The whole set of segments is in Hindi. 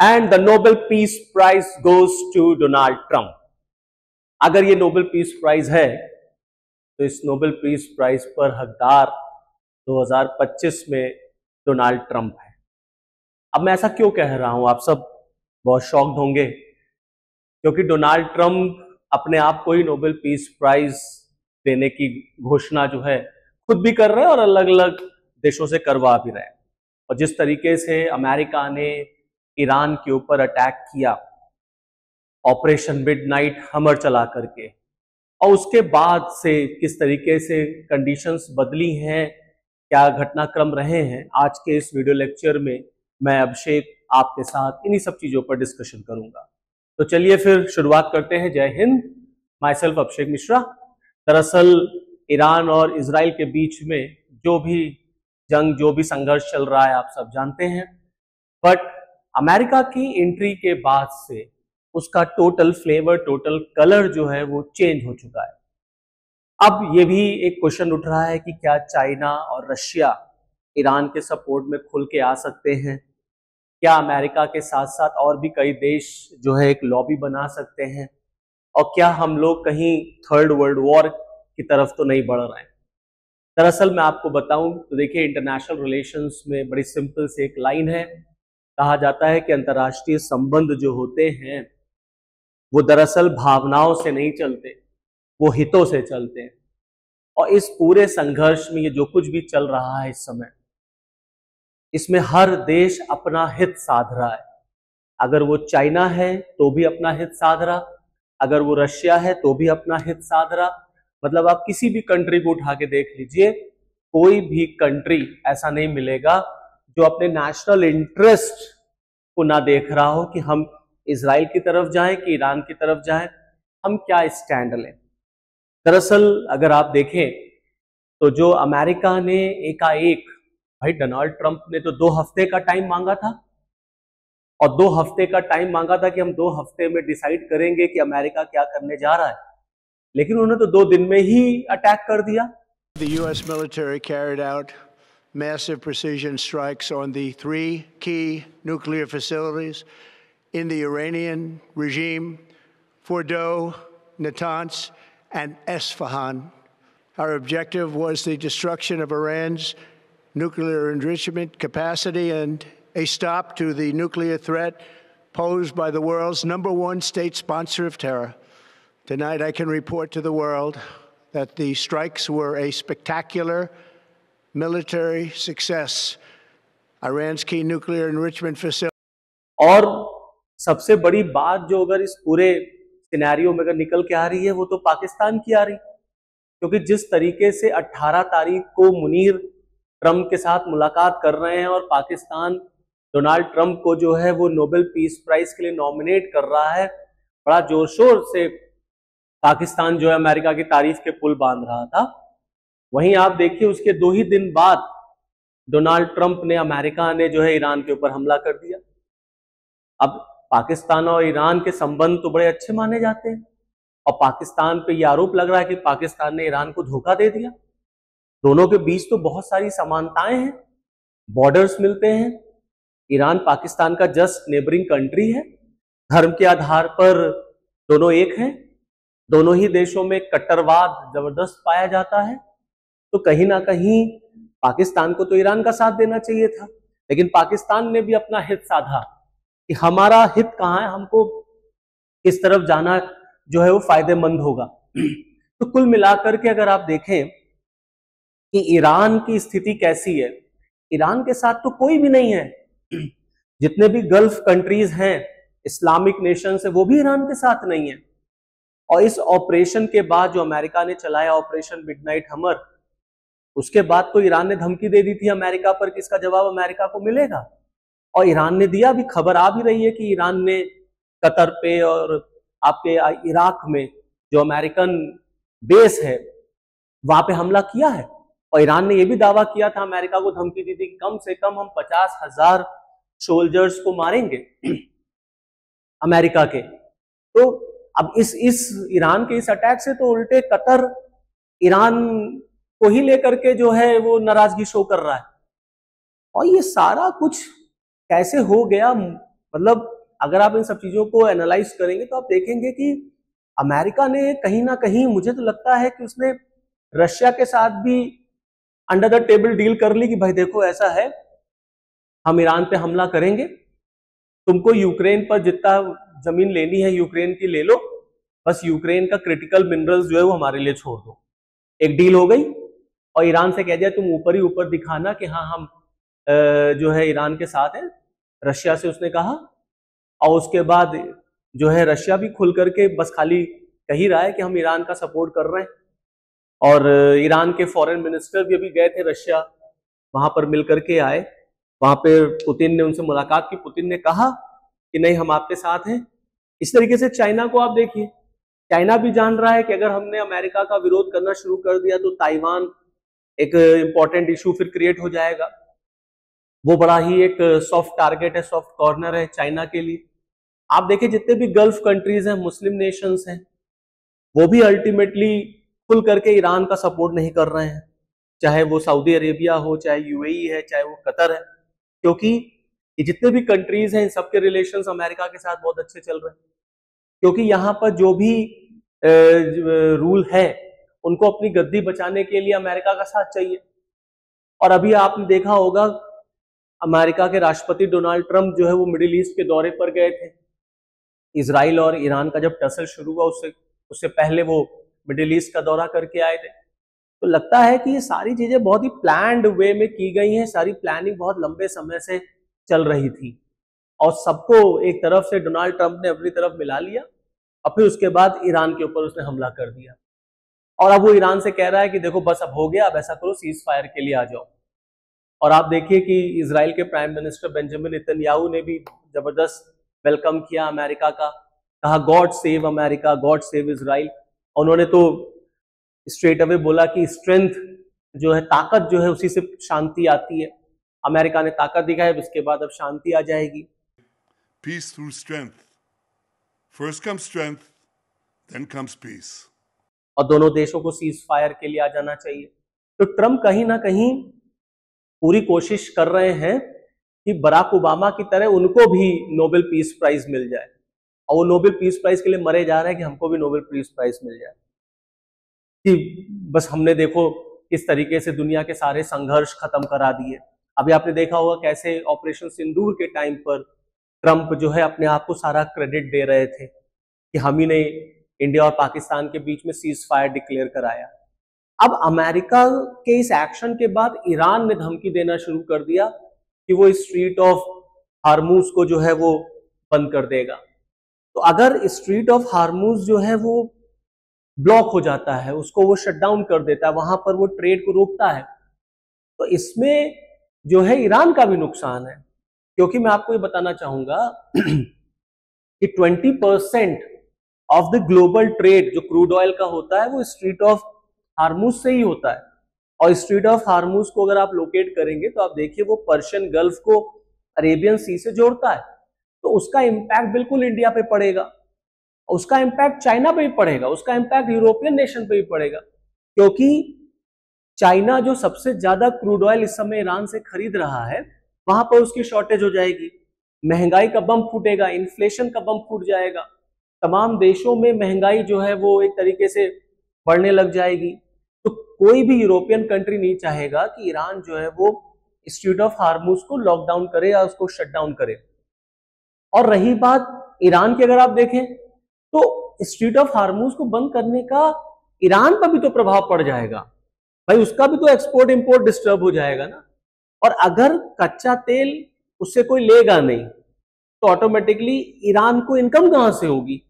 And the Nobel peace prize goes to Donald Trump. अगर ये नोबेल पीस प्राइज है तो इस नोबेल पीस प्राइज पर हकदार 2025 में डोनाल्ड ट्रंप है। अब मैं ऐसा क्यों कह रहा हूं, आप सब बहुत शॉक्ड होंगे, क्योंकि डोनाल्ड ट्रंप अपने आप को ही नोबेल पीस प्राइज देने की घोषणा जो है खुद भी कर रहे हैं और अलग अलग देशों से करवा भी रहे हैं। और जिस तरीके से अमेरिका ने ईरान के ऊपर अटैक किया ऑपरेशन मिडनाइट हमर चला करके, और उसके बाद से किस तरीके से कंडीशंस बदली हैं, क्या घटनाक्रम रहे हैं, आज के इस वीडियो लेक्चर में मैं अभिषेक आपके साथ इन्हीं सब चीजों पर डिस्कशन करूंगा। तो चलिए फिर शुरुआत करते हैं। जय हिंद, माई सेल्फ अभिषेक मिश्रा। दरअसल ईरान और इजराइल के बीच में जो भी जंग, जो भी संघर्ष चल रहा है आप सब जानते हैं, बट अमेरिका की एंट्री के बाद से उसका टोटल फ्लेवर, टोटल कलर जो है वो चेंज हो चुका है। अब ये भी एक क्वेश्चन उठ रहा है कि क्या चाइना और रशिया ईरान के सपोर्ट में खुल के आ सकते हैं? क्या अमेरिका के साथ साथ और भी कई देश जो है एक लॉबी बना सकते हैं? और क्या हम लोग कहीं थर्ड वर्ल्ड वॉर की तरफ तो नहीं बढ़ रहे हैं? दरअसल मैं आपको बताऊं तो देखिए, इंटरनेशनल रिलेशंस में बड़ी सिंपल से एक लाइन है, कहा जाता है कि अंतर्राष्ट्रीय संबंध जो होते हैं वो दरअसल भावनाओं से नहीं चलते, वो हितों से चलते हैं। और इस पूरे संघर्ष में ये जो कुछ भी चल रहा है इस समय, इसमें हर देश अपना हित साध रहा है। अगर वो चाइना है तो भी अपना हित साध रहा, अगर वो रशिया है तो भी अपना हित साध रहा। मतलब आप किसी भी कंट्री को उठा के देख लीजिए, कोई भी कंट्री ऐसा नहीं मिलेगा जो अपने नेशनल इंटरेस्ट को ना देख रहा हो कि हम इजराइल की तरफ जाएं कि ईरान की तरफ जाएं, हम क्या स्टैंड लें। दरअसल अगर आप देखें तो जो अमेरिका ने एकाएक, भाई डोनाल्ड ट्रंप ने तो 2 हफ्ते का टाइम मांगा था, और 2 हफ्ते का टाइम मांगा था कि हम 2 हफ्ते में डिसाइड करेंगे कि अमेरिका क्या करने जा रहा है, लेकिन उन्होंने तो 2 दिन में ही अटैक कर दिया। The U.S. military carried out massive precision strikes on the 3 key nuclear facilities in the Iranian regime: Fordo, Natanz, and Esfahan. Our objective was the destruction of Iran's nuclear enrichment capacity and a stop to the nuclear threat posed by the world's #1 state sponsor of terror. Tonight, I can report to the world that the strikes were a spectacular military success. Iran's key nuclear enrichment facility. और सबसे बड़ी बात जो अगर इस पूरे सिनेरियो में अगर निकल के आ रही है वो तो पाकिस्तान की आ रही, क्योंकि जिस तरीके से 18 तारीख को मुनीर ट्रंप के साथ मुलाकात कर रहे हैं और पाकिस्तान डोनाल्ड ट्रंप को जो है वो नोबेल पीस प्राइज के लिए नॉमिनेट कर रहा है, बड़ा जोर शोर से पाकिस्तान जो है अमेरिका की तारीफ के पुल बांध रहा था। वहीं आप देखिए उसके 2 ही दिन बाद डोनाल्ड ट्रंप ने, अमेरिका ने जो है ईरान के ऊपर हमला कर दिया। अब पाकिस्तान और ईरान के संबंध तो बड़े अच्छे माने जाते हैं, और पाकिस्तान पे ये आरोप लग रहा है कि पाकिस्तान ने ईरान को धोखा दे दिया। दोनों के बीच तो बहुत सारी समानताएं हैं, बॉर्डर्स मिलते हैं, ईरान पाकिस्तान का जस्ट नेबरिंग कंट्री है, धर्म के आधार पर दोनों एक हैं, दोनों ही देशों में कट्टरवाद जबरदस्त पाया जाता है। तो कहीं ना कहीं पाकिस्तान को तो ईरान का साथ देना चाहिए था, लेकिन पाकिस्तान ने भी अपना हित साधा कि हमारा हित कहाँ है, हमको किस तरफ जाना जो है वो फायदेमंद होगा। तो कुल मिलाकर के अगर आप देखें कि ईरान की स्थिति कैसी है, ईरान के साथ तो कोई भी नहीं है। जितने भी गल्फ कंट्रीज हैं, इस्लामिक नेशन है, वो भी ईरान के साथ नहीं है। और इस ऑपरेशन के बाद जो अमेरिका ने चलाया ऑपरेशन मिडनाइट हमर, उसके बाद तो ईरान ने धमकी दे दी थी अमेरिका पर कि इसका जवाब अमेरिका को मिलेगा, और ईरान ने दिया। भी खबर आ भी रही है कि ईरान ने कतर पे और आपके इराक में जो अमेरिकन बेस है वहां पे हमला किया है, और ईरान ने यह भी दावा किया था, अमेरिका को धमकी दी थी कि कम से कम हम 50,000 सोल्जर्स को मारेंगे अमेरिका के। तो अब इस ईरान के इस अटैक से तो उल्टे कतर ईरान को ही लेकर के जो है वो नाराजगी शो कर रहा है। और ये सारा कुछ कैसे हो गया, मतलब अगर आप इन सब चीजों को एनालाइज करेंगे तो आप देखेंगे कि अमेरिका ने कहीं ना कहीं, मुझे तो लगता है कि उसने रशिया के साथ भी अंडर द टेबल डील कर ली कि भाई देखो ऐसा है, हम ईरान पे हमला करेंगे, तुमको यूक्रेन पर जितना जमीन लेनी है यूक्रेन की ले लो, बस यूक्रेन का क्रिटिकल मिनरल्स जो है वो हमारे लिए छोड़ दो। एक डील हो गई। और ईरान से कह दिया तुम ऊपर ही ऊपर दिखाना कि हाँ हम जो है ईरान के साथ हैं, रशिया से उसने कहा। और उसके बाद जो है रशिया भी खुल करके बस खाली कह ही रहा है कि हम ईरान का सपोर्ट कर रहे हैं। और ईरान के फॉरेन मिनिस्टर भी अभी गए थे रशिया, वहां पर मिल करके आए। वहां पे पुतिन ने उनसे मुलाकात की, पुतिन ने कहा कि नहीं हम आपके साथ हैं। इस तरीके से चाइना को आप देखिए, चाइना भी जान रहा है कि अगर हमने अमेरिका का विरोध करना शुरू कर दिया तो ताइवान एक इंपॉर्टेंट इशू फिर क्रिएट हो जाएगा। वो बड़ा ही एक सॉफ्ट टारगेट है, सॉफ्ट कॉर्नर है चाइना के लिए। आप देखिए जितने भी गल्फ कंट्रीज हैं, मुस्लिम नेशंस हैं, वो भी अल्टीमेटली खुल करके ईरान का सपोर्ट नहीं कर रहे हैं, चाहे वो सऊदी अरेबिया हो, चाहे यूएई है, चाहे वो कतर है। क्योंकि ये जितने भी कंट्रीज हैं इन सबके रिलेशंस अमेरिका के साथ बहुत अच्छे चल रहे हैं। क्योंकि यहाँ पर जो भी रूल है उनको अपनी गद्दी बचाने के लिए अमेरिका का साथ चाहिए। और अभी आपने देखा होगा अमेरिका के राष्ट्रपति डोनाल्ड ट्रंप जो है वो मिडिल ईस्ट के दौरे पर गए थे। इजराइल और ईरान का जब टसल शुरू हुआ उससे पहले वो मिडिल ईस्ट का दौरा करके आए थे। तो लगता है कि ये सारी चीजें बहुत ही प्लान्ड वे में की गई हैं, सारी प्लानिंग बहुत लंबे समय से चल रही थी और सबको एक तरफ से डोनाल्ड ट्रंप ने अपनी तरफ मिला लिया और फिर उसके बाद ईरान के ऊपर उसने हमला कर दिया। और अब वो ईरान से कह रहा है कि देखो बस अब हो गया, अब ऐसा करो सीज फायर के लिए आ जाओ। और आप देखिए कि इजराइल के प्राइम मिनिस्टर बेंजामिन नेतन्याहू ने भी जबरदस्त वेलकम किया अमेरिका का, कहा God save America, God save Israel. उन्होंने तो स्ट्रेट अवे बोला कि स्ट्रेंथ जो है, ताकत जो है, उसी से शांति आती है। अमेरिका ने ताकत दिखाई, इसके बाद अब शांति आ जाएगी। Peace through strength. First comes strength, then comes peace. और दोनों देशों को सीज फायर के लिए आ जाना चाहिए। तो ट्रंप कहीं ना कहीं पूरी कोशिश कर रहे हैं कि बराक ओबामा की तरह उनको भी नोबेल पीस प्राइज मिल जाए, और वो नोबेल पीस प्राइज के लिए मरे जा रहे हैं कि हमको भी नोबेल पीस प्राइज मिल जाए। कि बस हमने देखो किस तरीके से दुनिया के सारे संघर्ष खत्म करा दिए। अभी आपने देखा होगा कैसे ऑपरेशन सिंदूर के टाइम पर ट्रंप जो है अपने आप को सारा क्रेडिट दे रहे थे कि हम ही ने इंडिया और पाकिस्तान के बीच में सीज फायर डिक्लेयर कराया। अब अमेरिका के इस एक्शन के बाद ईरान ने धमकी देना शुरू कर दिया कि वो स्ट्रीट ऑफ हार्मूज को जो है वो बंद कर देगा। तो अगर स्ट्रीट ऑफ हार्मूज जो है वो ब्लॉक हो जाता है, उसको वो शट डाउन कर देता है, वहां पर वो ट्रेड को रोकता है, तो इसमें जो है ईरान का भी नुकसान है। क्योंकि मैं आपको ये बताना चाहूंगा कि 20% ऑफ द ग्लोबल ट्रेड जो क्रूड ऑयल का होता है वो स्ट्रीट ऑफ हार्मूज से ही होता है। और स्ट्रीट ऑफ हार्मूज को अगर आप लोकेट करेंगे तो आप देखिए वो पर्शियन गल्फ को अरेबियन सी से जोड़ता है। तो उसका इंपैक्ट बिल्कुल इंडिया पे पड़ेगा, उसका इंपैक्ट चाइना पे भी पड़ेगा, उसका इंपैक्ट यूरोपियन नेशन पे भी पड़ेगा। क्योंकि चाइना जो सबसे ज्यादा क्रूड ऑयल इस समय ईरान से खरीद रहा है, वहां पर उसकी शॉर्टेज हो जाएगी, महंगाई का बम फूटेगा, इन्फ्लेशन का बम फूट जाएगा, तमाम देशों में महंगाई जो है वो एक तरीके से बढ़ने लग जाएगी। तो कोई भी यूरोपियन कंट्री नहीं चाहेगा कि ईरान जो है वो स्ट्रीट ऑफ हार्मूज को लॉकडाउन करे या उसको शट डाउन करे। और रही बात ईरान की, अगर आप देखें तो स्ट्रीट ऑफ हार्मूज को बंद करने का ईरान पर भी तो प्रभाव पड़ जाएगा भाई, उसका भी तो एक्सपोर्ट इंपोर्ट डिस्टर्ब हो जाएगा ना। और अगर कच्चा तेल उससे कोई लेगा नहीं तो ऑटोमेटिकली ईरान को इनकम कहां से होगी,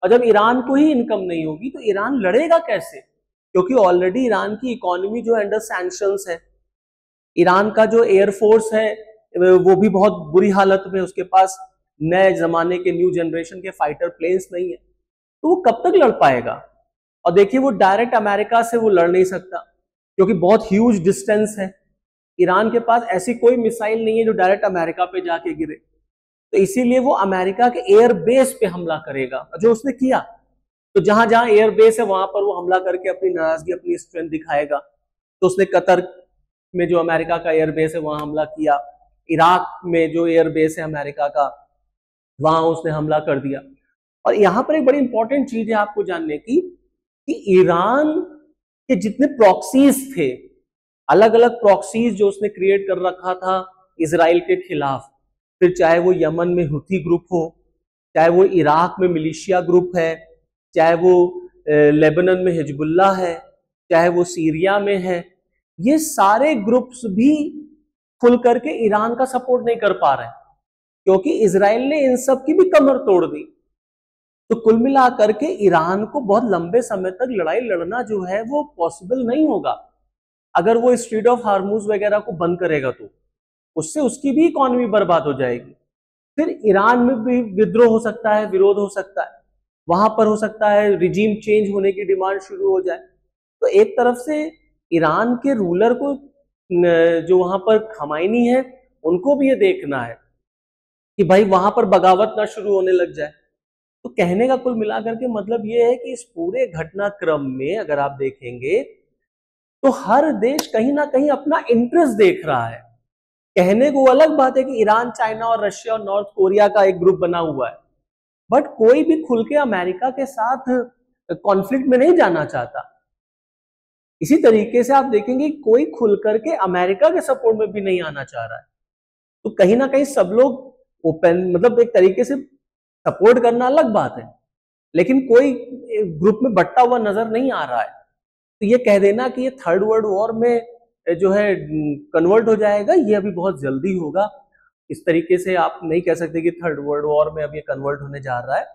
और जब ईरान को ही इनकम नहीं होगी तो ईरान लड़ेगा कैसे? क्योंकि ऑलरेडी ईरान की इकोनॉमी जो है अंडर सैंक्शंस है, ईरान का जो एयरफोर्स है वो भी बहुत बुरी हालत में, उसके पास नए जमाने के न्यू जनरेशन के फाइटर प्लेन्स नहीं है, तो वो कब तक लड़ पाएगा? और देखिए वो डायरेक्ट अमेरिका से वो लड़ नहीं सकता क्योंकि बहुत ह्यूज डिस्टेंस है। ईरान के पास ऐसी कोई मिसाइल नहीं है जो डायरेक्ट अमेरिका पे जाके गिरे, तो इसीलिए वो अमेरिका के एयर बेस पे हमला करेगा, जो उसने किया। तो जहां जहां एयर बेस है वहां पर वो हमला करके अपनी नाराजगी, अपनी स्ट्रेंथ दिखाएगा। तो उसने कतर में जो अमेरिका का एयर बेस है वहां हमला किया, इराक में जो एयर बेस है अमेरिका का वहां उसने हमला कर दिया। और यहां पर एक बड़ी इंपॉर्टेंट चीज है आपको जानने की कि ईरान के जितने प्रॉक्सीज थे, अलग अलग प्रॉक्सीज जो उसने क्रिएट कर रखा था इजराइल के खिलाफ, फिर चाहे वो यमन में हुथी ग्रुप हो, चाहे वो इराक में मिलिशिया ग्रुप है, चाहे वो लेबनान में हिजबुल्ला है, चाहे वो सीरिया में है, ये सारे ग्रुप्स भी खुल करके ईरान का सपोर्ट नहीं कर पा रहे क्योंकि इजराइल ने इन सब की भी कमर तोड़ दी। तो कुल मिला करके ईरान को बहुत लंबे समय तक लड़ाई लड़ना जो है वो पॉसिबल नहीं होगा। अगर वो स्ट्रेट ऑफ हार्मूज वगैरह को बंद करेगा तो उससे उसकी भी इकोनॉमी बर्बाद हो जाएगी। फिर ईरान में भी विद्रोह हो सकता है, विरोध हो सकता है, वहां पर हो सकता है रिजीम चेंज होने की डिमांड शुरू हो जाए। तो एक तरफ से ईरान के रूलर को जो वहां पर खमाइनी है उनको भी ये देखना है कि भाई वहां पर बगावत ना शुरू होने लग जाए। तो कहने का कुल मिलाकर के मतलब ये है कि इस पूरे घटनाक्रम में अगर आप देखेंगे तो हर देश कहीं ना कहीं अपना इंटरेस्ट देख रहा है। कहने को अलग बात है कि ईरान, चाइना और रशिया और नॉर्थ कोरिया का एक ग्रुप बना हुआ है, बट कोई भी खुल के अमेरिका के साथ कॉन्फ्लिक्ट में नहीं जाना चाहता। इसी तरीके से आप देखेंगे कोई खुल करके अमेरिका के सपोर्ट में भी नहीं आना चाह रहा है। तो कहीं ना कहीं सब लोग ओपन, मतलब एक तरीके से सपोर्ट करना अलग बात है, लेकिन कोई ग्रुप में बंटा हुआ नजर नहीं आ रहा है। तो ये कह देना कि ये थर्ड वर्ल्ड वॉर में जो है कन्वर्ट हो जाएगा, ये अभी बहुत जल्दी होगा। इस तरीके से आप नहीं कह सकते कि थर्ड वर्ल्ड वॉर में अब ये कन्वर्ट होने जा रहा है।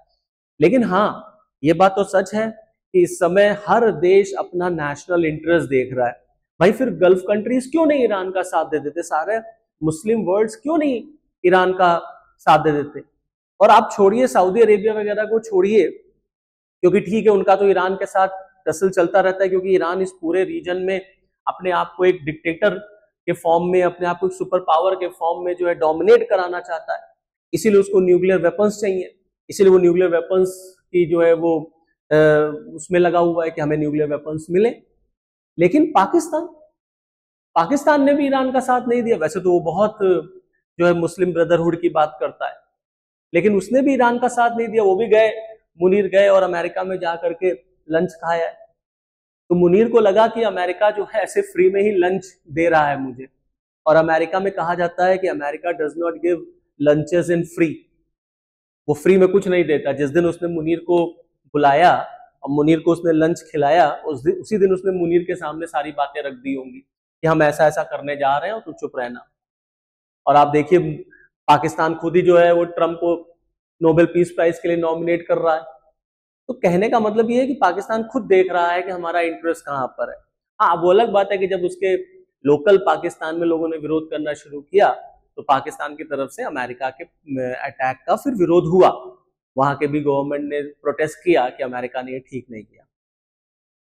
लेकिन हाँ, ये बात तो सच है कि इस समय हर देश अपना नेशनल इंटरेस्ट देख रहा है। भाई फिर गल्फ कंट्रीज क्यों नहीं ईरान का साथ दे देते, सारे मुस्लिम वर्ल्ड्स क्यों नहीं ईरान का साथ दे देते। और आप छोड़िए सऊदी अरेबिया वगैरह को छोड़िए, क्योंकि ठीक है उनका तो ईरान के साथ टसल चलता रहता है, क्योंकि ईरान इस पूरे रीजन में अपने आप को एक डिक्टेटर के फॉर्म में, अपने आप को एक सुपर पावर के फॉर्म में जो है डोमिनेट कराना चाहता है। इसीलिए उसको न्यूक्लियर वेपन्स चाहिए, इसीलिए वो न्यूक्लियर वेपन्स की जो है वो उसमें लगा हुआ है कि हमें न्यूक्लियर वेपन्स मिले। लेकिन पाकिस्तान ने भी ईरान का साथ नहीं दिया। वैसे तो वो बहुत जो है मुस्लिम ब्रदरहुड की बात करता है, लेकिन उसने भी ईरान का साथ नहीं दिया। वो भी गए, मुनीर गए और अमेरिका में जा करके लंच खाया है। तो मुनीर को लगा कि अमेरिका जो है ऐसे फ्री में ही लंच दे रहा है मुझे, और अमेरिका में कहा जाता है कि America does not give lunches in free, वो फ्री में कुछ नहीं देता। जिस दिन उसने मुनीर को बुलाया और मुनीर को उसने लंच खिलाया, उसी दिन उसने मुनीर के सामने सारी बातें रख दी होंगी कि हम ऐसा ऐसा करने जा रहे हैं और तुम चुप रहना। और आप देखिए पाकिस्तान खुद ही जो है वो ट्रम्प को नोबेल पीस प्राइज के लिए नॉमिनेट कर रहा है। तो कहने का मतलब ये है कि पाकिस्तान खुद देख रहा है कि हमारा इंटरेस्ट कहाँ पर है। हाँ, वो अलग बात है कि जब उसके लोकल पाकिस्तान में लोगों ने विरोध करना शुरू किया तो पाकिस्तान की तरफ से अमेरिका के अटैक का फिर विरोध हुआ। वहां के भी गवर्नमेंट ने प्रोटेस्ट किया कि अमेरिका ने ये ठीक नहीं किया।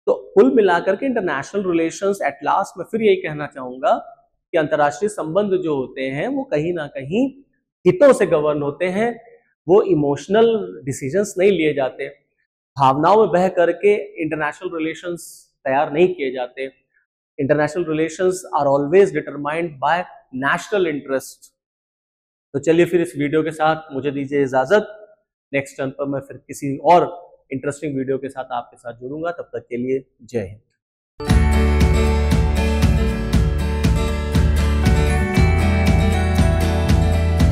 तो कुल मिलाकर के इंटरनेशनल रिलेशंस एट लास्ट में फिर यही कहना चाहूंगा कि अंतर्राष्ट्रीय संबंध जो होते हैं वो कहीं ना कहीं हितों से गवर्न होते हैं। वो इमोशनल डिसीजंस नहीं लिए जाते, भावनाओं में बह करके इंटरनेशनल रिलेशंस तैयार नहीं किए जाते। International relations are always determined by national interest. तो चलिए फिर इस वीडियो के साथ मुझे दीजिए इजाजत। नेक्स्ट टर्न पर मैं फिर किसी और इंटरेस्टिंग वीडियो के साथ आपके साथ जुड़ूंगा। तब तक के लिए जय हिंद।